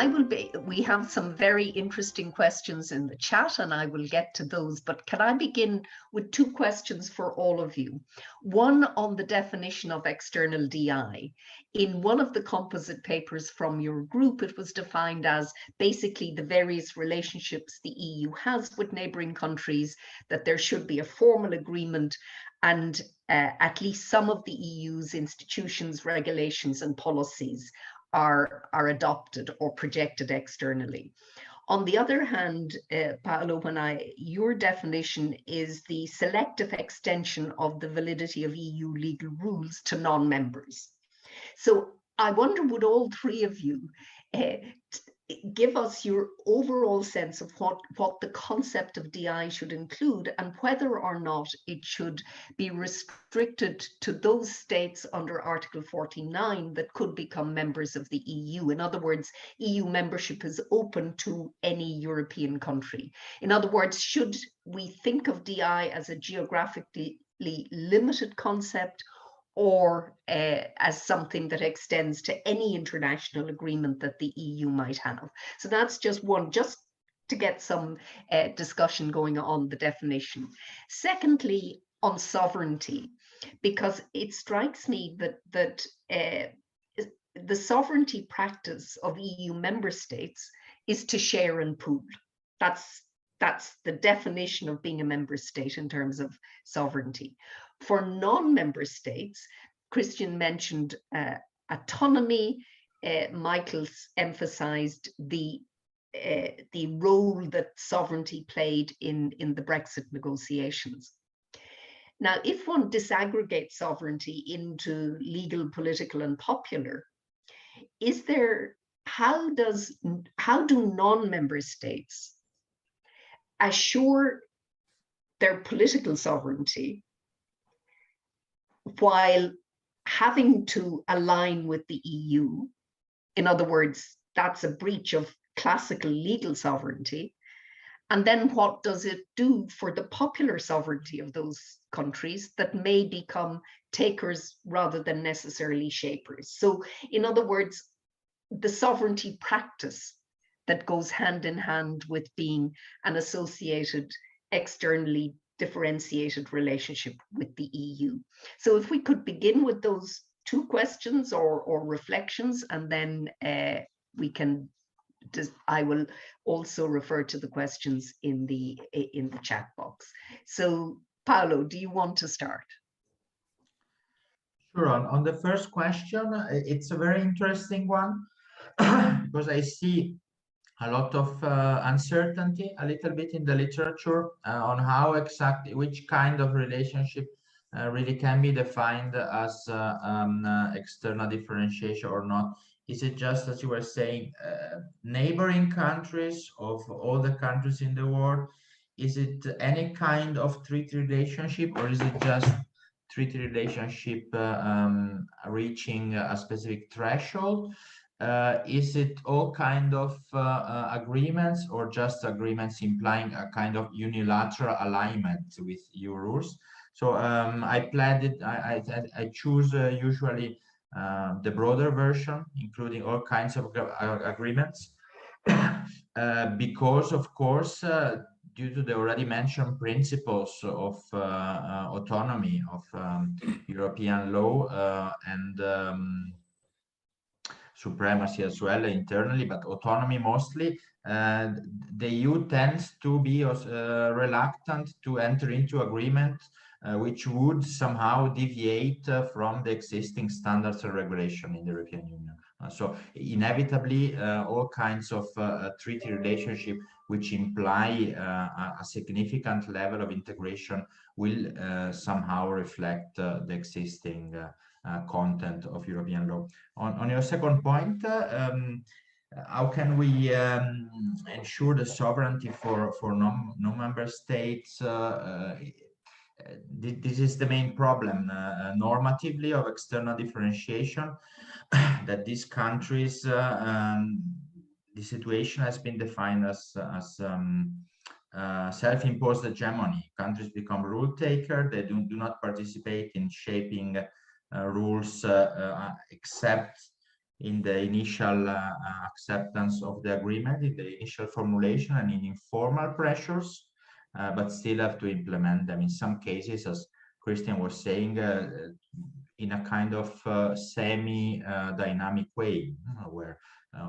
we have some very interesting questions in the chat and I will get to those, but can I begin with two questions for all of you? One on the definition of external DI. In one of the composite papers from your group, it was defined as basically the various relationships the EU has with neighbouring countries, that there should be a formal agreement and at least some of the EU's institutions, regulations and policies are adopted or projected externally. On the other hand, Paolo, your definition is the selective extension of the validity of EU legal rules to non-members. So I wonder, would all three of you give us your overall sense of what the concept of DI should include and whether or not it should be restricted to those states under Article 49 that could become members of the EU. In other words, EU membership is open to any European country. In other words, should we think of DI as a geographically limited concept, or as something that extends to any international agreement that the EU might have? So that's just one, just to get some discussion going on the definition. Secondly, on sovereignty, because it strikes me that the sovereignty practice of EU member states is to share and pool. That's the definition of being a member state in terms of sovereignty. For non-member states, Christian mentioned autonomy. Michael's emphasized the role that sovereignty played in the Brexit negotiations. Now, if one disaggregates sovereignty into legal, political, and popular, how do non-member states assure their political sovereignty while having to align with the EU? In other words, that's a breach of classical legal sovereignty. And then what does it do for the popular sovereignty of those countries that may become takers rather than necessarily shapers? So in other words, the sovereignty practice that goes hand in hand with being an associated, externally differentiated relationship with the EU. So if we could begin with those two questions or reflections, and then I will also refer to the questions in the chat box. So Paolo, do you want to start? Sure. On the first question, it's a very interesting one because I see a lot of uncertainty a little bit in the literature on how exactly, which kind of relationship really can be defined as external differentiation or not. Is it just, as you were saying, neighboring countries of all the countries in the world? Is it any kind of treaty relationship, or is it just treaty relationship reaching a specific threshold? Is it all kind of agreements, or just agreements implying a kind of unilateral alignment with EU rules? So I choose usually the broader version, including all kinds of agreements, because of course, due to the already mentioned principles of autonomy of European law and supremacy as well internally, but autonomy mostly, the EU tends to be reluctant to enter into agreement which would somehow deviate from the existing standards and regulation in the European Union. So inevitably, all kinds of treaty relationship which imply a significant level of integration will somehow reflect the existing content of European law. On your second point, how can we ensure the sovereignty for non-member states? This is the main problem normatively of external differentiation, that these countries, the situation has been defined as self-imposed hegemony. Countries become rule taker. They do not participate in shaping rules except in the initial acceptance of the agreement, in the initial formulation, and in informal pressures, but still have to implement them in some cases, as Christian was saying, in a kind of semi-dynamic way, where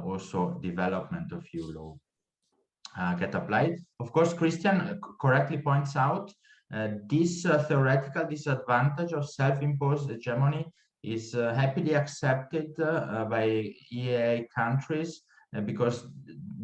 also development of EU law get applied. Of course, Christian correctly points out this theoretical disadvantage of self-imposed hegemony is happily accepted by EEA countries because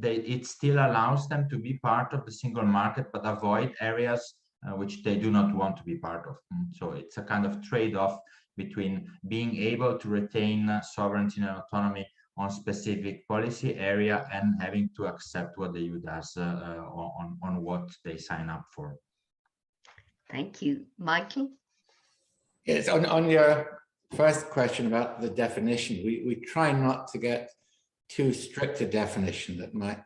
it still allows them to be part of the single market, but avoid areas which they do not want to be part of. So it's a kind of trade-off between being able to retain sovereignty and autonomy on specific policy area and having to accept what the EU does on what they sign up for. Thank you. Michael? Yes, on your first question about the definition, we try not to get too strict a definition that might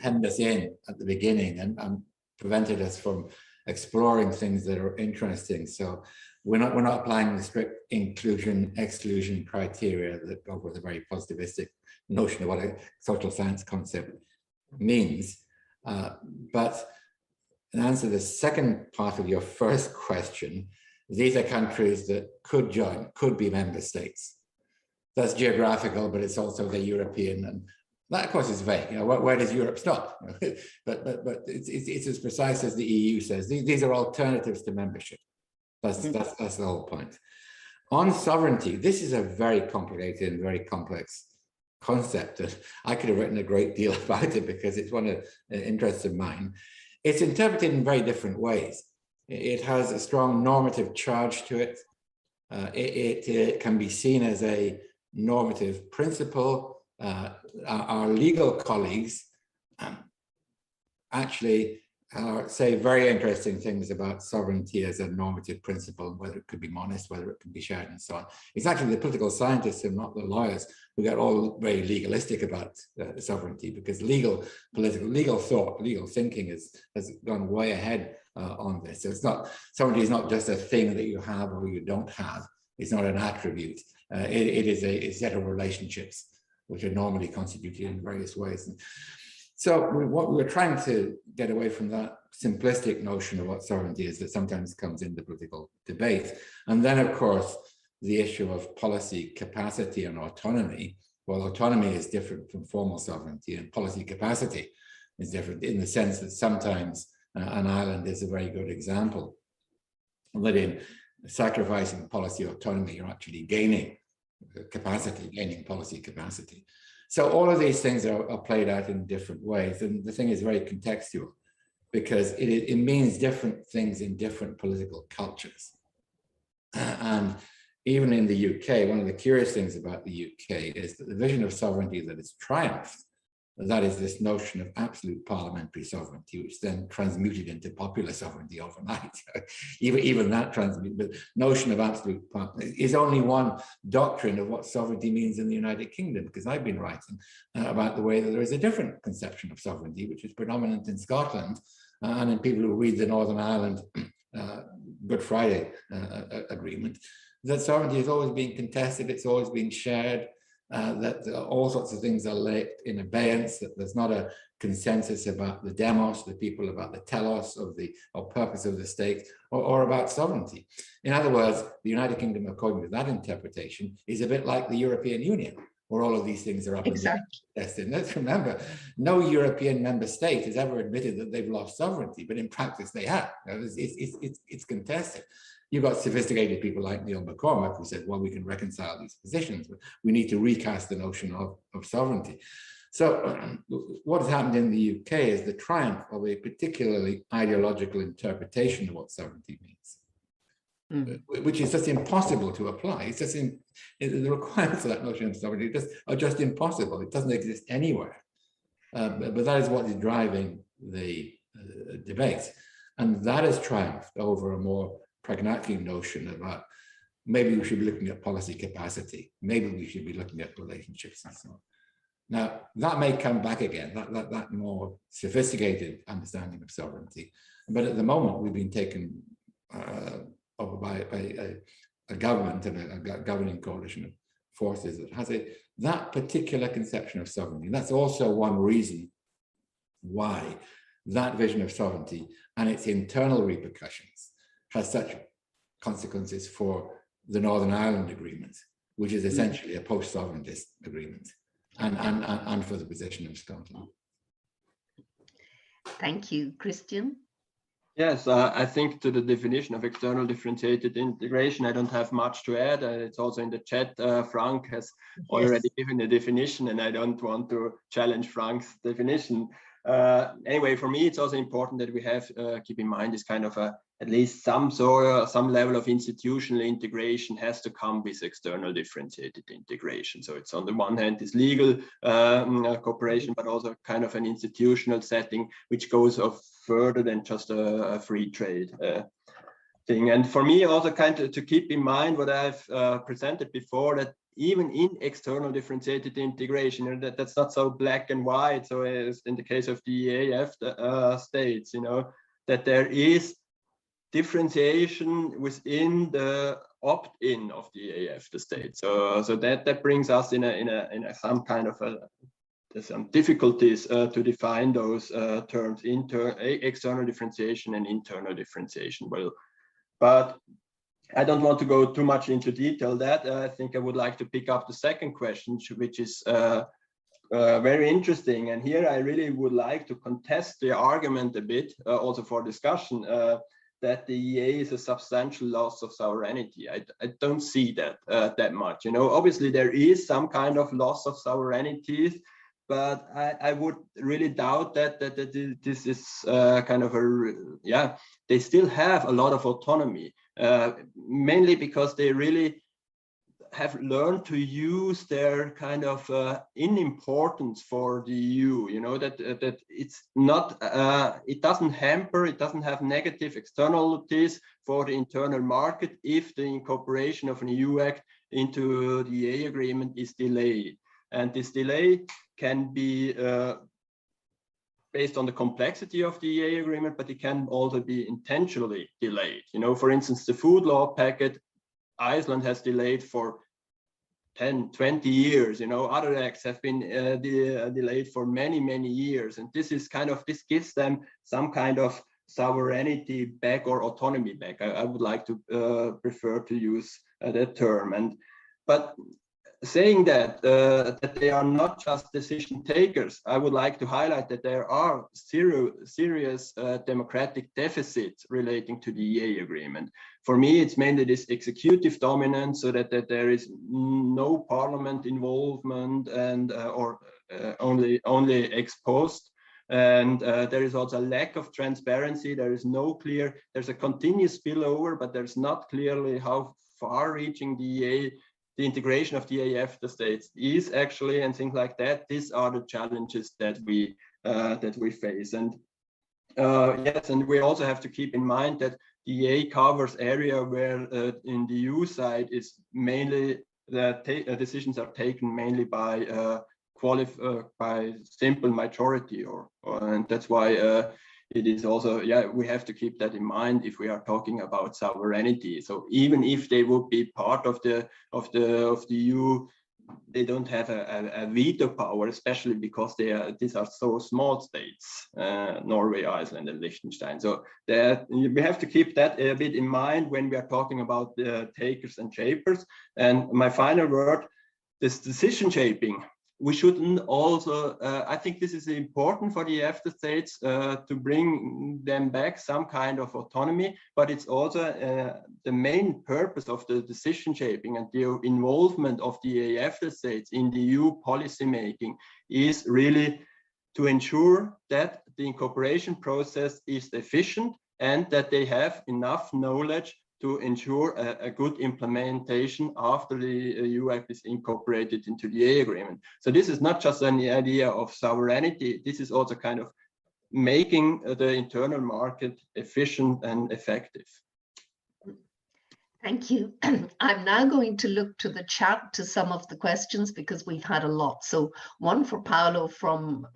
hem us in at the beginning and prevented us from exploring things that are interesting. So we're not applying the strict inclusion-exclusion criteria that go with a very positivistic notion of what a social science concept means. But in answer to the second part of your first question, these are countries that could join, could be member states. That's geographical, but it's also the European, and that of course is vague. You know, where does Europe stop? but it's as precise as the EU says. These are alternatives to membership. That's the whole point. On sovereignty, this is a very complicated and very complex concept that I could have written a great deal about it because it's one of the interests of mine. It's interpreted in very different ways. It has a strong normative charge to it. It can be seen as a normative principle. Our legal colleagues actually say very interesting things about sovereignty as a normative principle, whether it could be monist, whether it can be shared, and so on. It's actually the political scientists and not the lawyers who get all very legalistic about sovereignty, because legal thought, legal thinking has gone way ahead on this. So it's not, sovereignty is not just a thing that you have or you don't have. It's not an attribute. It is a set of relationships which are normally constituted in various ways. And so what we're trying to get away from that simplistic notion of what sovereignty is that sometimes comes in the political debate. And then, of course, the issue of policy capacity and autonomy. Well, autonomy is different from formal sovereignty, and policy capacity is different in the sense that sometimes an island is a very good example. That in sacrificing policy autonomy, you're actually gaining capacity, gaining policy capacity. So all of these things are played out in different ways. And the thing is very contextual because it means different things in different political cultures. And even in the UK, one of the curious things about the UK is that the vision of sovereignty that has triumphed, that is this notion of absolute parliamentary sovereignty, which then transmuted into popular sovereignty overnight. Even that the notion of absolute is only one doctrine of what sovereignty means in the United Kingdom, because I've been writing about the way that there is a different conception of sovereignty, which is predominant in Scotland, and in people who read the Northern Ireland Good Friday Agreement, that sovereignty is always being contested, it's always being shared, that all sorts of things are left in abeyance, that there's not a consensus about the demos, the people, about the telos of the purpose of the state, or about sovereignty. In other words, the United Kingdom, according to that interpretation, is a bit like the European Union, where all of these things are up and tested. Let's remember, no European member state has ever admitted that they've lost sovereignty, but in practice they have. It's contested. You've got sophisticated people like Neil McCormack who said, well, we can reconcile these positions, but we need to recast the notion of sovereignty. So what has happened in the UK is the triumph of a particularly ideological interpretation of what sovereignty means, which is just impossible to apply. It's just the requirements of that notion of sovereignty are just impossible. It doesn't exist anywhere. But that is what is driving the debate. And that has triumphed over a more pragmatic notion about maybe we should be looking at policy capacity, maybe we should be looking at relationships and so on. Now, that may come back again, that more sophisticated understanding of sovereignty. But at the moment, we've been taken over by a government and a governing coalition of forces that has that particular conception of sovereignty. And that's also one reason why that vision of sovereignty and its internal repercussions has such consequences for the Northern Ireland Agreement, which is essentially a post-sovereignist agreement, and for the position of Scotland. Thank you. Christian? Yes, I think to the definition of external differentiated integration, I don't have much to add. It's also in the chat. Frank has already given a definition, and I don't want to challenge Frank's definition. Anyway, for me, it's also important that we have keep in mind this kind of at least some level of institutional integration has to come with external differentiated integration. So it's on the one hand this legal cooperation, but also kind of an institutional setting which goes further than just a free trade thing. And for me, also kind of to keep in mind what I've presented before, that even in external differentiated integration, that's not so black and white. So as in the case of the EAF states, that there is differentiation within the opt-in of the EAF state. So that brings us in some kind of some difficulties to define those terms, external differentiation and internal differentiation. Well, but I don't want to go too much into detail that. I think I would like to pick up the second question, which is very interesting. And here I really would like to contest the argument a bit, also for discussion, that the EA is a substantial loss of sovereignty. I don't see that that much. Obviously there is some kind of loss of sovereignty, but I would really doubt that this is kind of they still have a lot of autonomy, mainly because they really have learned to use their kind of inimportance for the EU, that it's not, it doesn't hamper, it doesn't have negative externalities for the internal market if the incorporation of an EU Act into the EA agreement is delayed. And this delay can be based on the complexity of the EA agreement, but it can also be intentionally delayed. For instance, the food law packet, Iceland has delayed for 10, 20 years. Other acts have been delayed for many, many years. And this gives them some kind of sovereignty back or autonomy back. I would like to prefer to use that term. But saying that they are not just decision takers, I would like to highlight that there are serious democratic deficits relating to the EA agreement. For me, it's mainly this executive dominance, so that there is no parliament involvement and or only ex post. And there is also a lack of transparency. There is there's a continuous spillover, but there's not clearly how far-reaching the integration of the EAF states is actually, and things like that. These are the challenges that we face. And yes, and we also have to keep in mind that the EA covers area where in the EU side is mainly decisions are taken mainly by by simple majority, and that's why it is also, we have to keep that in mind if we are talking about sovereignty. So even if they would be part of the EU, they don't have a veto power, especially because these are so small states, Norway, Iceland, and Liechtenstein. So we have to keep that a bit in mind when we are talking about takers and shapers. And my final word, this decision shaping. We shouldn't also, I think this is important for the EFTA states to bring them back some kind of autonomy, but it's also the main purpose of the decision shaping and the involvement of the EFTA states in the EU policy making is really to ensure that the incorporation process is efficient and that they have enough knowledge to ensure a good implementation after the EU Act is incorporated into the EA agreement. So this is not just an idea of sovereignty, this is also kind of making the internal market efficient and effective. Thank you. I'm now going to look to the chat to some of the questions because we've had a lot. So one for Paolo from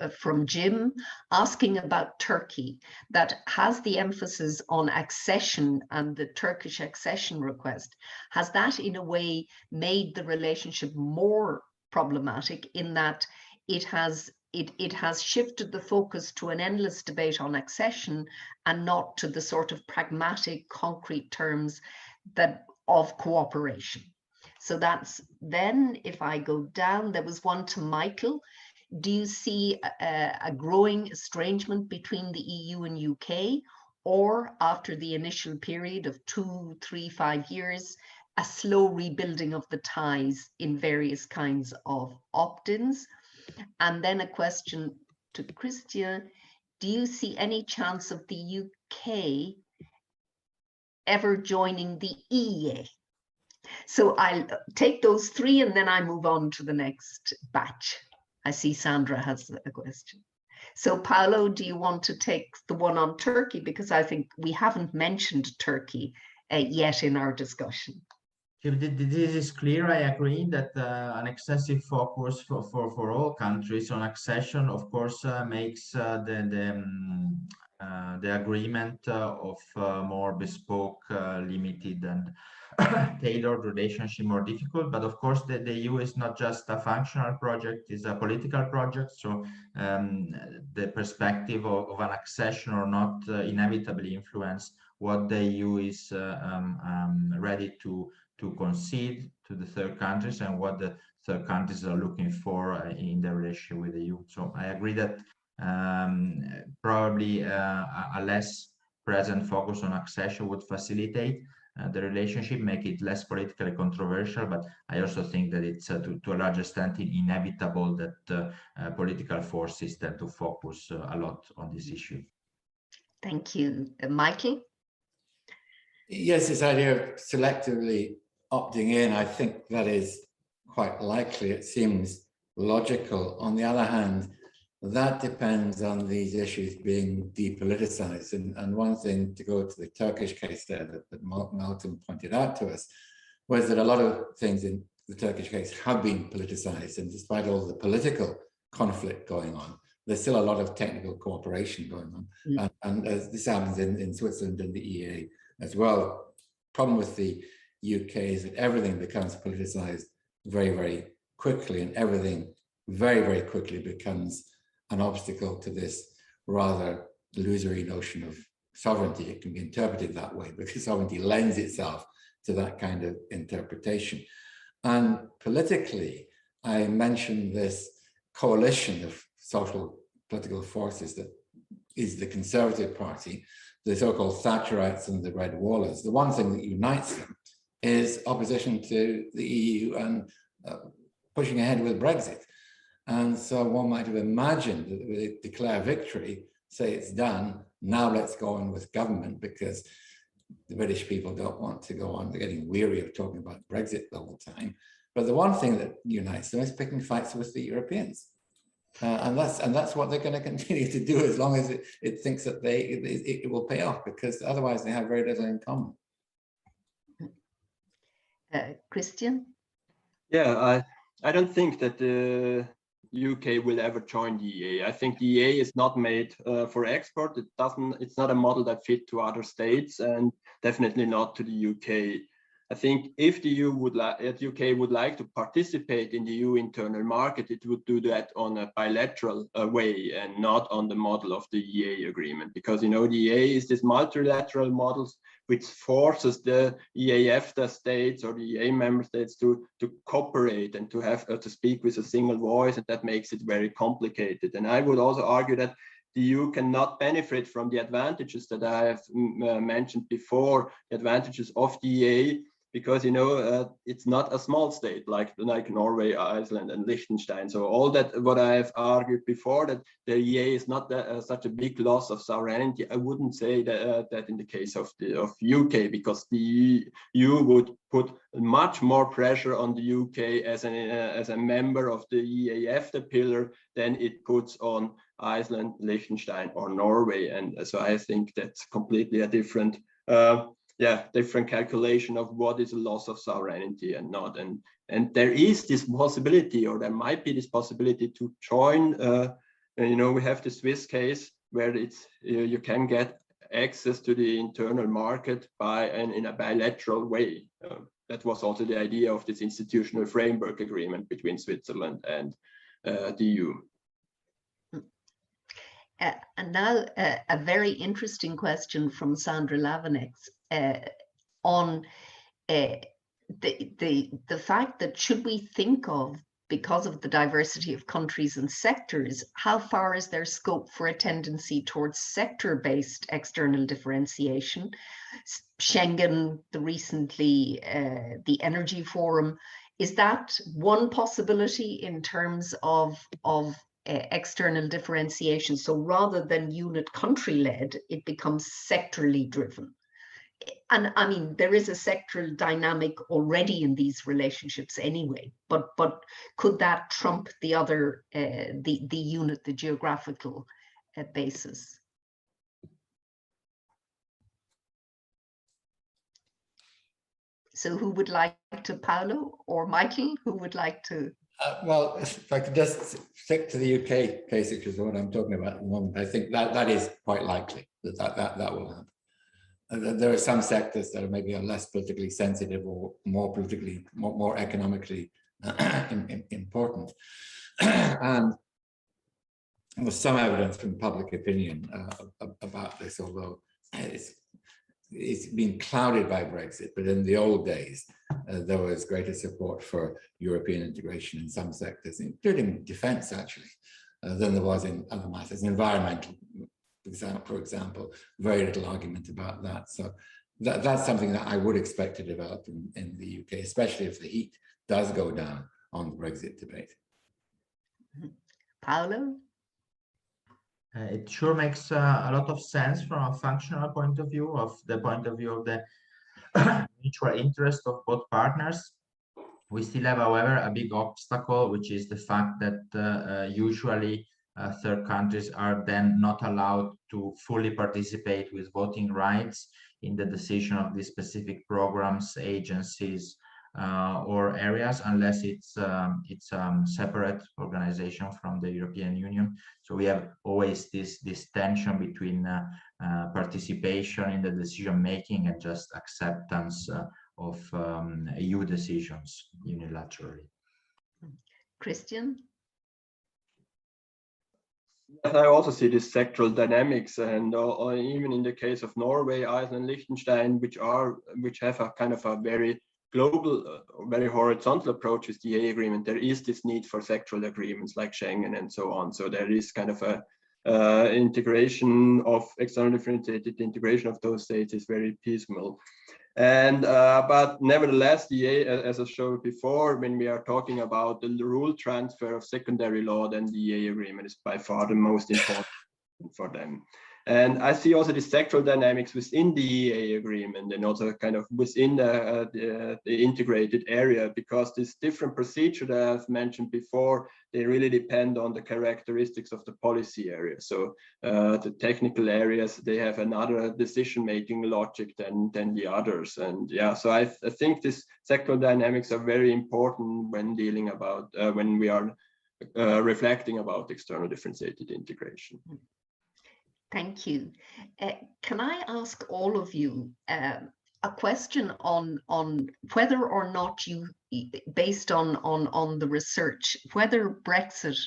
Jim asking about Turkey, that has the emphasis on accession and the Turkish accession request. Has that in a way made the relationship more problematic in that it has shifted the focus to an endless debate on accession and not to the sort of pragmatic, concrete terms of cooperation? So that's then, if I go down, there was one to Michael. Do you see a growing estrangement between the EU and UK, or after the initial period of 2, 3, 5 years, a slow rebuilding of the ties in various kinds of opt-ins? And then a question to Christian, do you see any chance of the UK ever joining the EEA? So I'll take those three and then I move on to the next batch. I see Sandra has a question. So Paolo, do you want to take the one on Turkey? Because I think we haven't mentioned Turkey yet in our discussion. This is clear. I agree that an excessive focus for all countries on accession, of course, makes the agreement of more bespoke, limited and tailored relationship more difficult. But of course, the EU is not just a functional project; it's a political project. So the perspective of an accession or not inevitably influence what the EU is ready to concede to the third countries and what the third countries are looking for in their relationship with the EU. So I agree that probably a less present focus on accession would facilitate the relationship, make it less politically controversial, but I also think that it's to a large extent inevitable that political forces tend to focus a lot on this issue. Thank you. Michael? Yes, this idea of selectively opting in, I think that is quite likely. It seems logical. On the other hand, that depends on these issues being depoliticized. And one thing, to go to the Turkish case there that Malcolm pointed out to us, was that a lot of things in the Turkish case have been politicized. And despite all the political conflict going on, there's still a lot of technical cooperation going on. Mm. And as this happens in Switzerland and the EEA as well. Problem with the UK is that everything becomes politicized very, very quickly, and everything very, very quickly becomes an obstacle to this rather illusory notion of sovereignty. It can be interpreted that way because sovereignty lends itself to that kind of interpretation. And politically, I mentioned this coalition of social political forces that is the Conservative Party, the so-called Thatcherites and the Red Wallers. The one thing that unites them is opposition to the EU and pushing ahead with Brexit. And so one might have imagined that they declare victory, say it's done, now let's go on with government, because the British people don't want to go on. They're getting weary of talking about Brexit the whole time. But the one thing that unites them is picking fights with the Europeans. And that's what they're going to continue to do as long as it thinks that it will pay off, because otherwise they have very little in common. Christian? Yeah, I don't think that the UK will ever join the EEA. I think the EEA is not made for export. It's not a model that fit to other states, and definitely not to the UK. I think if the UK would like to participate in the EU internal market, it would do that on a bilateral way and not on the model of the EEA agreement, because the EEA is this multilateral models which forces the EAFTA states or the EEA member states to cooperate and to have to speak with a single voice, and that makes it very complicated. And I would also argue that the EU cannot benefit from the advantages that I have mentioned before, the advantages of the EEA, because it's not a small state like Norway, Iceland, and Liechtenstein. So all that what I have argued before, that the EEA is not such a big loss of sovereignty, I wouldn't say that in the case of UK, because the EU would put much more pressure on the UK as a member of the EAFTA pillar than it puts on Iceland, Liechtenstein, or Norway. And so I think that's completely a different different calculation of what is a loss of sovereignty and not. And there is this possibility, or there might be this possibility to join. We have the Swiss case where it's you can get access to the internal market in a bilateral way. That was also the idea of this institutional framework agreement between Switzerland and the EU. And now a very interesting question from Sandra Lavenex on the fact that should we think of, because of the diversity of countries and sectors, how far is there scope for a tendency towards sector-based external differentiation? Schengen, the Energy Forum, is that one possibility in terms of external differentiation? So rather than unit country-led, it becomes sectorally driven. And I mean, there is a sectoral dynamic already in these relationships anyway, but could that trump the other, the unit, the geographical basis? So who would like to, Paolo or Michael, who would like to? Well, if I could just stick to the UK case, which is what I'm talking about at the moment, I think that is quite likely that will happen. There are some sectors that are maybe less politically sensitive or more economically important. And there's some evidence from public opinion about this, although it's been clouded by Brexit. But in the old days, there was greater support for European integration in some sectors, including defense, actually, than there was in other matters. Environmental, for example, very little argument about that. So that's something that I would expect to develop in the UK, especially if the heat does go down on the Brexit debate. Paolo? It sure makes a lot of sense from a functional point of view, of the mutual interest of both partners. We still have, however, a big obstacle, which is the fact that usually third countries are then not allowed to fully participate with voting rights in the decision of these specific programs, agencies, or areas, unless it's separate organization from the European Union. So we have always this tension between participation in the decision making and just acceptance of EU decisions unilaterally. Christian? I also see this sectoral dynamics, and even in the case of Norway, Iceland, Liechtenstein, which have a kind of a very global, very horizontal approach with the EA agreement, there is this need for sectoral agreements like Schengen and so on. So there is kind of a integration of external differentiated integration of those states is very piecemeal. And but nevertheless, the EA, as I showed before, when we are talking about the rule transfer of secondary law, then the EA agreement is by far the most important for them. And I see also the sectoral dynamics within the EA agreement and also kind of within the integrated area, because this different procedure that I've mentioned before, they really depend on the characteristics of the policy area. So the technical areas, they have another decision-making logic than the others. And yeah, so I think this sectoral dynamics are very important when dealing about, when we are reflecting about external differentiated integration. Thank you. Can I ask all of you a question on whether or not you, based on the research, whether Brexit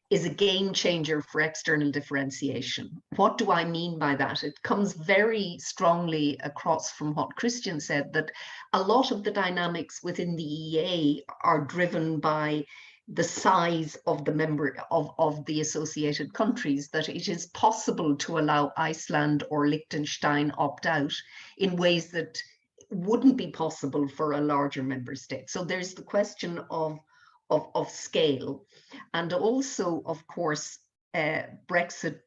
is a game changer for external differentiation? What do I mean by that? It comes very strongly across from what Christian said, that a lot of the dynamics within the EA are driven by the size of the member of the associated countries, that it is possible to allow Iceland or Liechtenstein opt out in ways that wouldn't be possible for a larger member state. So there's the question of scale, and also, of course, Brexit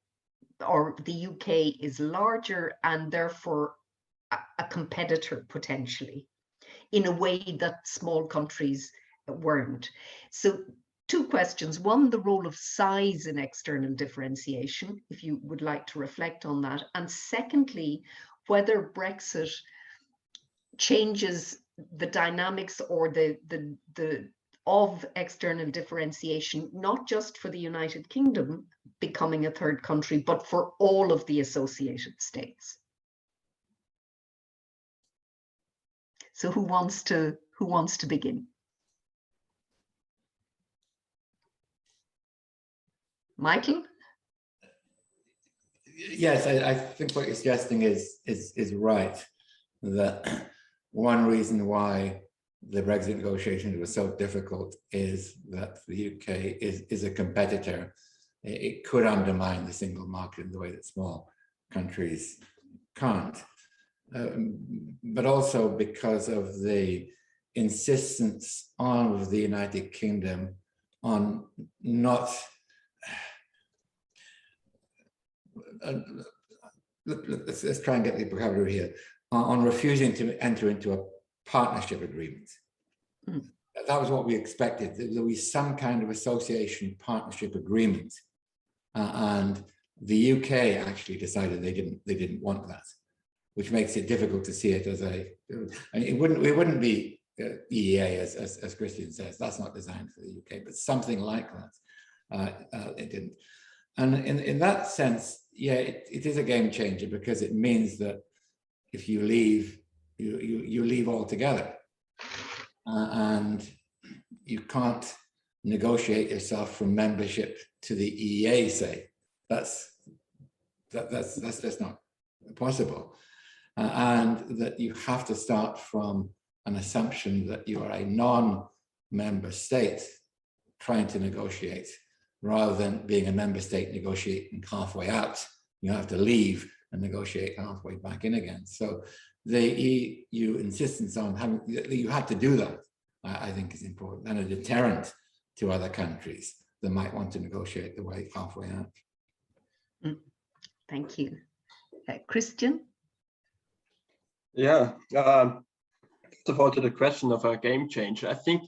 or the UK is larger and therefore a competitor potentially in a way that small countries weren't. So two questions. One, the role of size in external differentiation, if you would like to reflect on that. And secondly, whether Brexit changes the dynamics or the of external differentiation, not just for the United Kingdom becoming a third country, but for all of the associated states. So who wants to begin? Michael? Yes, I think what you're suggesting is right. That one reason why the Brexit negotiations were so difficult is that the UK is a competitor. It could undermine the single market in the way that small countries can't. But also because of the insistence of the United Kingdom on not let's try and get the vocabulary here, on refusing to enter into a partnership agreement. Mm. That was what we expected. There was some kind of association partnership agreement, and the UK actually decided they didn't want that, which makes it difficult to see it as a. I mean, it wouldn't be EEA as Christian says. That's not designed for the UK, but something like that. It didn't, and in that sense, yeah, it is a game changer because it means that if you leave, you leave altogether, and you can't negotiate yourself from membership to the EEA. Say that's just not possible, and that you have to start from an assumption that you are a non-member state trying to negotiate, rather than being a member state negotiating halfway out. You have to leave and negotiate halfway back in again. So the EU insistence on having you had to do that, I think, is important, and a deterrent to other countries that might want to negotiate the way halfway out. Thank you. Christian? Yeah, first of all, to the question of a game changer, I think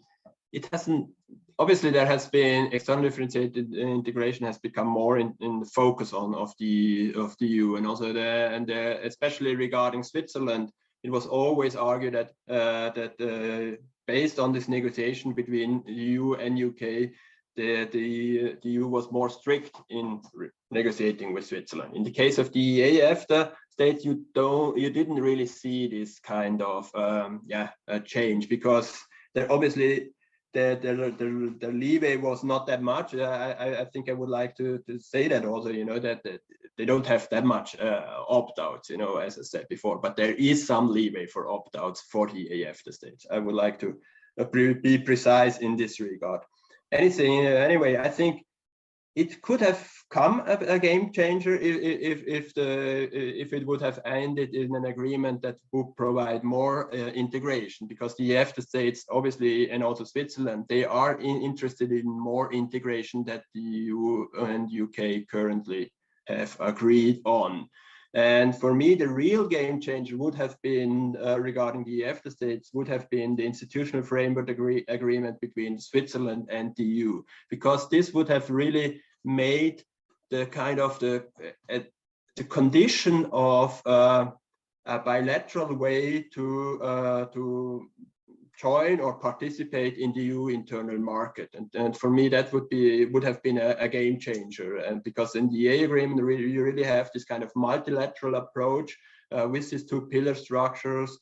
it hasn't. Obviously, there has been external differentiated integration has become more in the focus of the EU, and also especially regarding Switzerland, it was always argued that based on this negotiation between EU and UK, the EU was more strict in negotiating with Switzerland. In the case of the EFTA state, you didn't really see this kind of change, because there obviously. The leeway was not that much. I think I would like to say that also, that they don't have that much opt-outs, as I said before, but there is some leeway for opt-outs for the EFTA states. I would like to be precise in this regard. Anyway, I think it could have come a game changer if it would have ended in an agreement that would provide more integration, because the EFTA states, obviously, and also Switzerland, they are interested in more integration that the EU and UK currently have agreed on. And for me, the real game changer would have been, regarding the EFTA states, would have been the institutional framework agreement between Switzerland and the EU, because this would have really made the kind of the condition of a bilateral way to join or participate in the EU internal market, and for me that would have been a game changer. And because in the EA agreement you really have this kind of multilateral approach with these two pillar structures,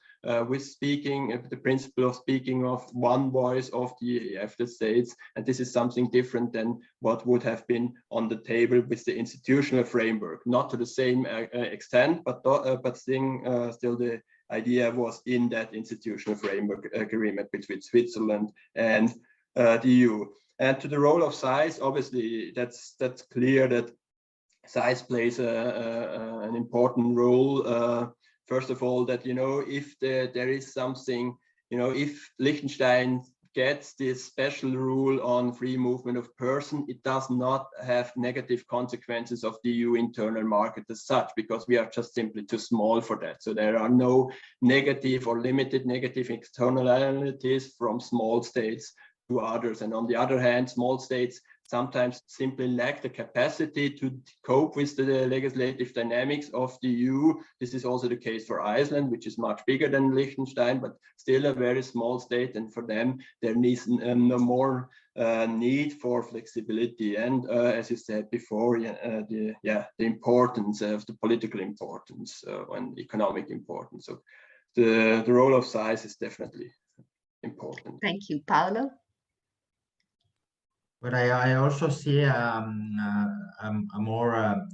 with the principle of speaking of one voice of the EFTA states, and this is something different than what would have been on the table with the institutional framework, not to the same extent, but still the idea was in that institutional framework agreement between Switzerland and the EU. And to the role of size, obviously that's clear that size plays an important role. First of all, that if there is something, if Liechtenstein gets this special rule on free movement of person, it does not have negative consequences of the EU internal market as such, because we are just simply too small for that. So there are no negative or limited negative externalities from small states to others. And on the other hand, small states sometimes simply lack the capacity to cope with the legislative dynamics of the EU. This is also the case for Iceland, which is much bigger than Liechtenstein, but still a very small state. And for them, there needs no more need for flexibility. And as you said before, the importance of the political importance and economic importance. So the role of size is definitely important. Thank you, Paolo. But I also see a more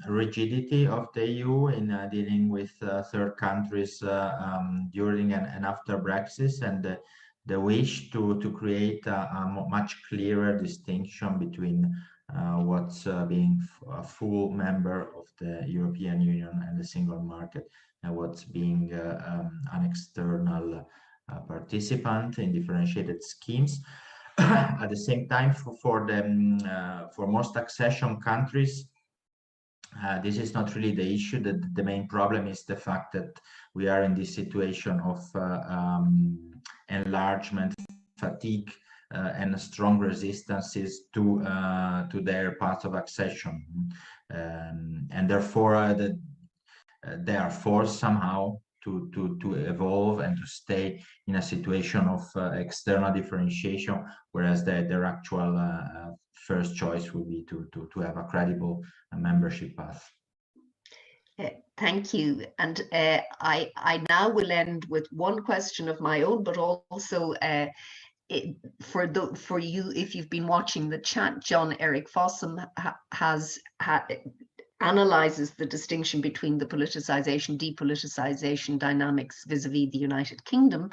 rigidity of the EU in dealing with third countries during and after Brexit, and the wish to create a much clearer distinction between what's being a full member of the European Union and the single market, and what's being an external participant in differentiated schemes. At the same time, for most accession countries, this is not really the issue. The main problem is the fact that we are in this situation of enlargement fatigue and strong resistances to their path of accession, and therefore they are forced somehow to evolve and to stay in a situation of external differentiation, whereas their actual first choice would be to have a credible membership path. Thank you. And I now will end with one question of my own, but also for you, if you've been watching the chat, John Eric Fossum analyzes the distinction between the politicization, depoliticization dynamics vis-a-vis the United Kingdom.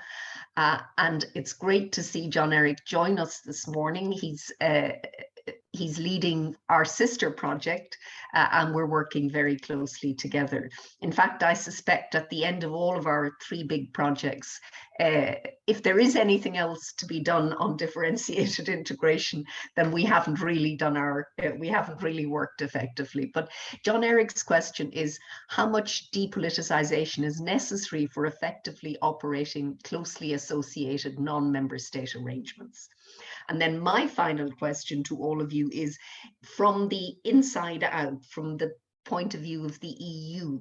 And it's great to see John Eric join us this morning. He's leading our sister project, and we're working very closely together. In fact, I suspect at the end of all of our three big projects, if there is anything else to be done on differentiated integration, then we haven't really done we haven't really worked effectively. But John Eric's question is, how much depoliticization is necessary for effectively operating closely associated non-member state arrangements? And then my final question to all of you is, from the inside out, from the point of view of the EU,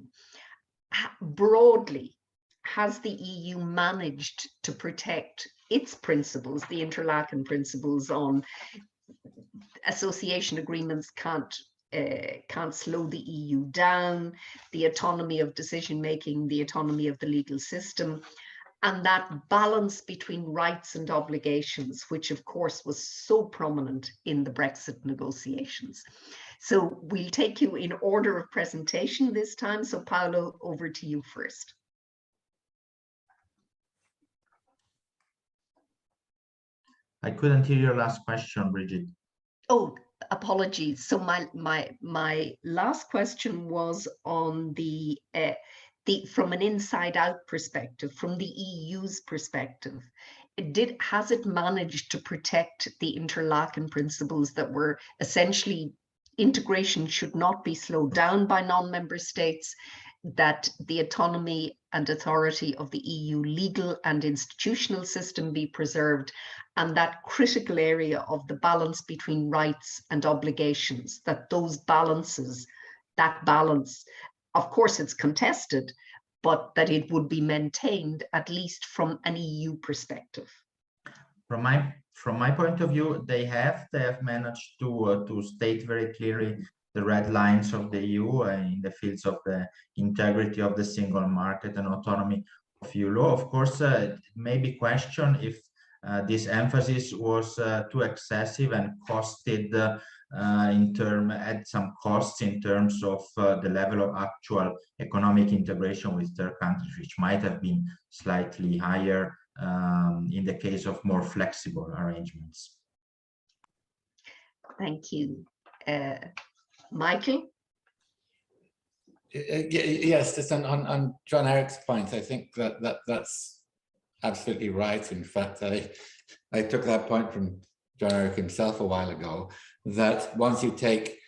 broadly, has the EU managed to protect its principles, the Interlaken principles on association agreements can't slow the EU down, the autonomy of decision-making, the autonomy of the legal system, and that balance between rights and obligations, which of course was so prominent in the Brexit negotiations. So we'll take you in order of presentation this time. So Paolo, over to you first. I couldn't hear your last question, Brigid. Oh, apologies. So my last question was on from an inside-out perspective, from the EU's perspective, has it managed to protect the Interlaken principles that were essentially integration should not be slowed down by non-member states, that the autonomy and authority of the EU legal and institutional system be preserved, and that critical area of the balance between rights and obligations, that balance, of course it's contested, but that it would be maintained, at least from an EU perspective? From my point of view, they have managed to state very clearly the red lines of the EU in the fields of the integrity of the single market and autonomy of EU law. Of course, it may be questioned if this emphasis was too excessive and had some costs in terms of the level of actual economic integration with third countries, which might have been slightly higher in the case of more flexible arrangements. Thank you. Michael? Yes, just on John Eric's point, I think that's absolutely right. In fact, I took that point from John Eric himself a while ago, that once you take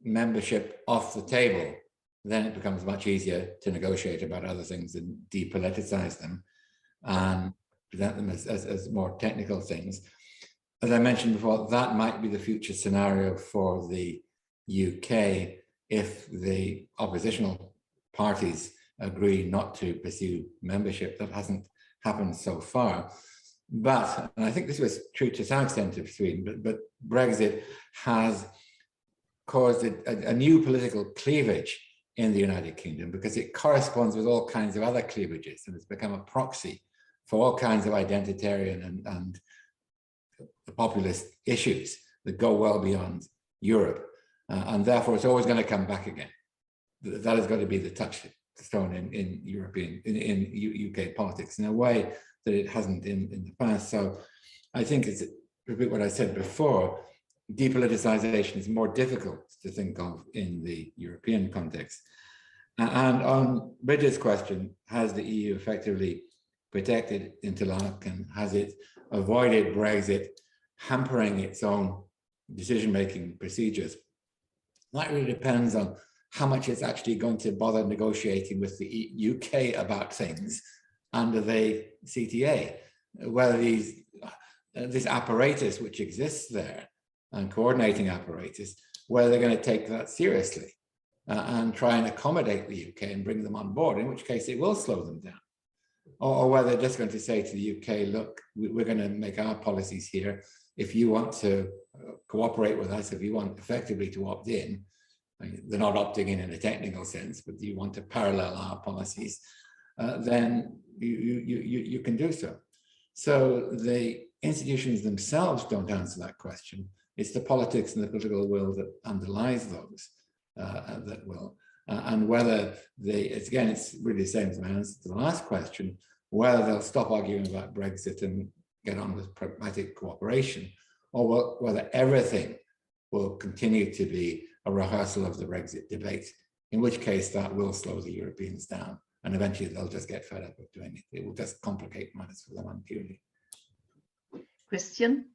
membership off the table, then it becomes much easier to negotiate about other things and depoliticize them and present them as more technical things. as I mentioned before, that might be the future scenario for the UK if the oppositional parties agree not to pursue membership. That hasn't happened so far. But, and I think this was true to some extent of Sweden, but Brexit has caused a new political cleavage in the United Kingdom because it corresponds with all kinds of other cleavages, and it's become a proxy for all kinds of identitarian and populist issues that go well beyond Europe. And therefore, it's always going to come back again. That has got to be the touchstone in UK politics in a way that it hasn't in the past. So I think it's, repeat what I said before, depoliticization is more difficult to think of in the European context. And on Brigid's question, has the EU effectively protected Interlaken? Has it avoided Brexit hampering its own decision-making procedures? That really depends on how much it's actually going to bother negotiating with the UK about things under the CTA, whether this apparatus which exists there and coordinating apparatus, whether they're going to take that seriously and try and accommodate the UK and bring them on board, in which case it will slow them down. Or whether they're just going to say to the UK, look, we're going to make our policies here. If you want to cooperate with us, if you want effectively to opt in, I mean, they're not opting in a technical sense, but you want to parallel our policies, then you can do so. So the institutions themselves don't answer that question. It's the politics and the political will that underlies those that will. And whether it's really the same as my answer to the last question, whether they'll stop arguing about Brexit and get on with pragmatic cooperation, or whether everything will continue to be a rehearsal of the Brexit debate, in which case that will slow the Europeans down. And eventually they'll just get fed up of doing it. It will just complicate matters for them unduly. Christian?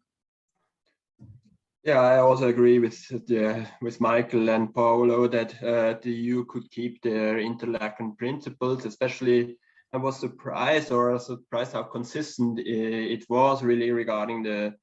Yeah, I also agree with Michael and Paolo that the EU could keep their Interlaken principles. Especially, I was surprised how consistent it was really regarding the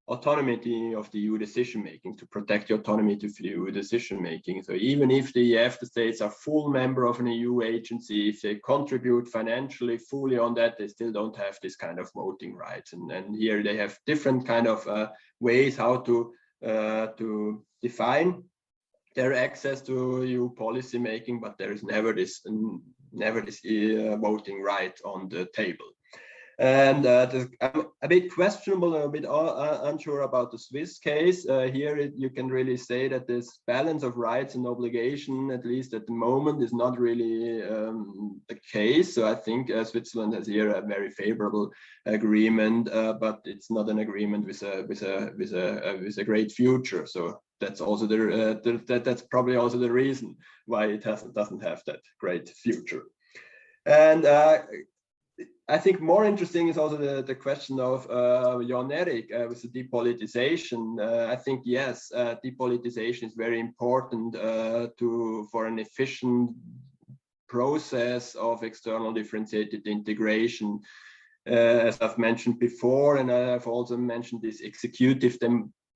autonomy of the EU decision making, to protect the autonomy to EU decision making. So even if the EFTA states are full member of an EU agency, if they contribute financially fully on that, they still don't have this kind of voting rights. And here they have different kind of ways how to define their access to EU policy making, but there is never this voting right on the table. And I'm a bit questionable, a bit unsure about the Swiss case. Here you can really say that this balance of rights and obligation, at least at the moment, is not really the case. So I think Switzerland has here a very favorable agreement, but it's not an agreement with a great future. So that's also that's probably also the reason why it doesn't have that great future. And I think more interesting is also the question of Jon Erik with the depolitization. I think, yes, depolitization is very important for an efficient process of external differentiated integration. As I've mentioned before, and I've also mentioned this executive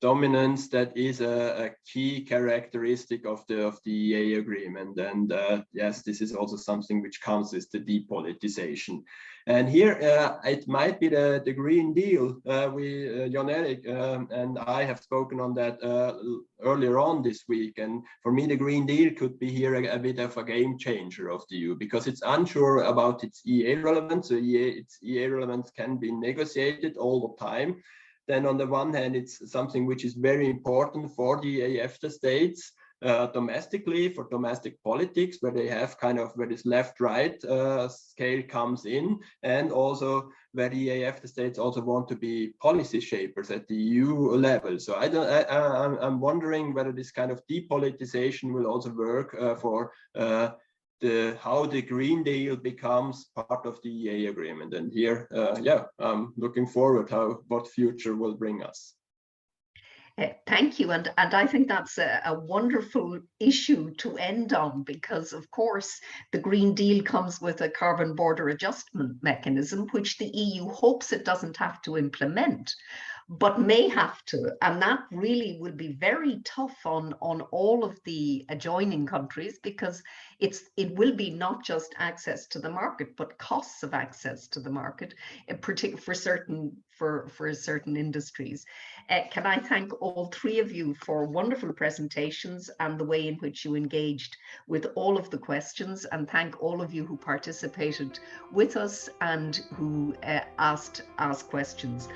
dominance that is a key characteristic of the EEA agreement. And yes, this is also something which comes with the depolitization. And here it might be the Green Deal. Jon Erik and I have spoken on that earlier on this week. And for me, the Green Deal could be here a bit of a game changer of the EU, because it's unsure about its EEA relevance. So its EEA relevance can be negotiated all the time. Then on the one hand, it's something which is very important for the EFTA states domestically, for domestic politics, where they have where this left-right scale comes in, and also where the EFTA states also want to be policy shapers at the EU level. So I'm wondering whether this kind of depolitization will also work for how the Green Deal becomes part of the EEA agreement. And here, I'm looking forward what future will bring us. Thank you. And I think that's a wonderful issue to end on, because, of course, the Green Deal comes with a carbon border adjustment mechanism, which the EU hopes it doesn't have to implement. but may have to, and that really will be very tough on all of the adjoining countries, because it will be not just access to the market, but costs of access to the market, in particular for certain industries. Can I thank all three of you for wonderful presentations and the way in which you engaged with all of the questions, and thank all of you who participated with us and who asked questions.